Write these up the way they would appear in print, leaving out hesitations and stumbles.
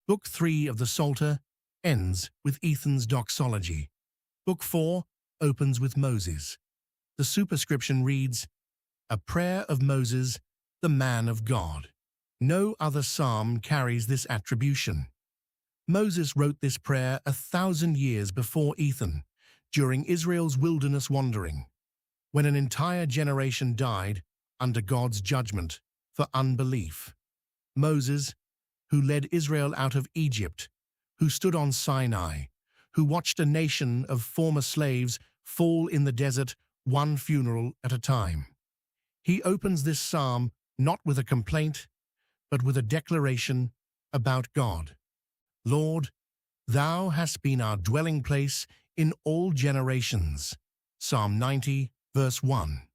Book 3 of the Psalter ends with Ethan's doxology. Book 4 opens with Moses. The superscription reads, "A prayer of Moses, the man of God." No other psalm carries this attribution. Moses wrote this prayer 1,000 years before Ethan, during Israel's wilderness wandering, when an entire generation died under God's judgment for unbelief. Moses, who led Israel out of Egypt, who stood on Sinai, who watched a nation of former slaves fall in the desert one funeral at a time. He opens this psalm not with a complaint, but with a declaration about God. "Lord, Thou hast been our dwelling place in all generations." Psalm 90, verse 1.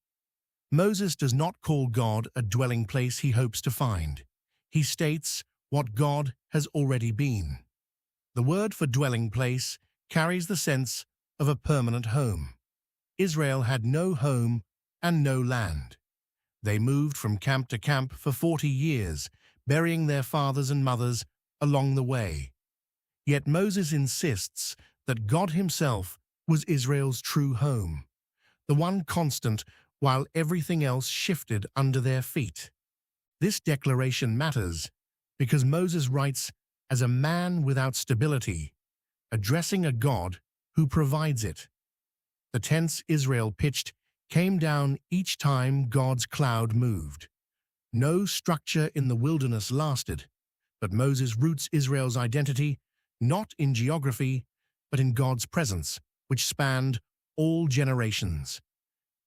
Moses does not call God a dwelling place he hopes to find. He states what God has already been. The word for dwelling place carries the sense of a permanent home. Israel had no home and no land. They moved from camp to camp for 40 years, burying their fathers and mothers along the way. Yet Moses insists that God himself was Israel's true home, the one constant while everything else shifted under their feet. This declaration matters because Moses writes as a man without stability, addressing a God who provides it. The tents Israel pitched came down each time God's cloud moved. No structure in the wilderness lasted, but Moses roots Israel's identity not in geography, but in God's presence, which spanned all generations.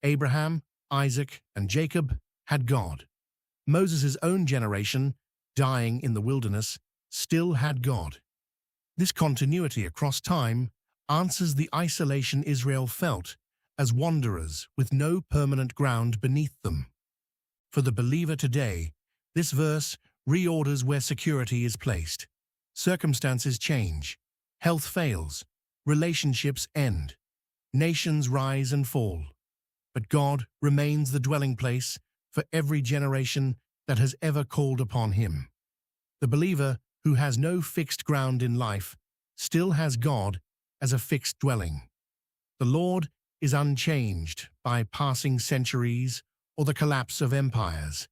Abraham, Isaac, and Jacob had God. Moses' own generation, dying in the wilderness, still had God. This continuity across time answers the isolation Israel felt as wanderers with no permanent ground beneath them. For the believer today, this verse reorders where security is placed. Circumstances change, health fails, relationships end, nations rise and fall. But God remains the dwelling place for every generation that has ever called upon him. The believer who has no fixed ground in life still has God as a fixed dwelling. The Lord is unchanged by passing centuries or the collapse of empires.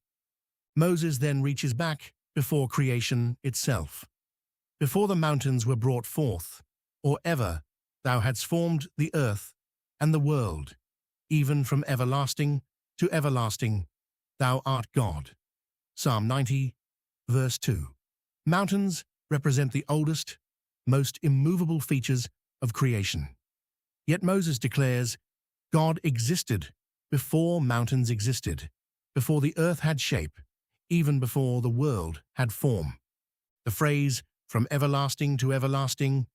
Moses then reaches back before creation itself. Before the mountains were brought forth, or ever, thou hadst formed the earth and the world. Even from everlasting to everlasting, thou art God. Psalm 90, verse 2. Mountains represent the oldest, most immovable features of creation. Yet Moses declares, God existed before mountains existed, before the earth had shape, even before the world had form. The phrase, from everlasting to everlasting,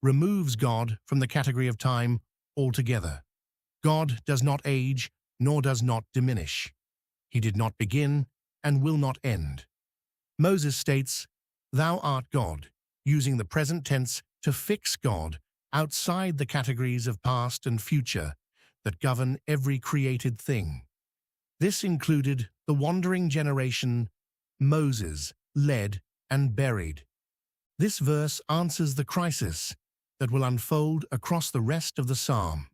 removes God from the category of time altogether. God does not age, nor does not diminish. He did not begin and will not end. Moses states, "Thou art God," using the present tense to fix God outside the categories of past and future that govern every created thing. This included the wandering generation Moses led and buried. This verse answers the crisis that will unfold across the rest of the psalm,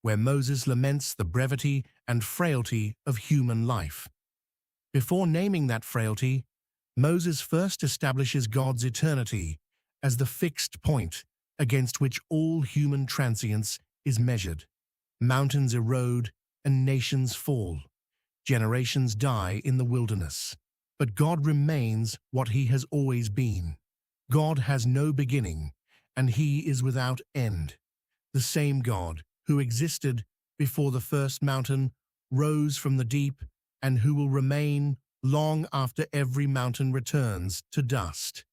where Moses laments the brevity and frailty of human life. Before naming that frailty, Moses first establishes God's eternity as the fixed point against which all human transience is measured. Mountains erode and nations fall. Generations die in the wilderness. But God remains what he has always been. God has no beginning, and he is without end. The same God who existed before the first mountain rose from the deep and who will remain long after every mountain returns to dust.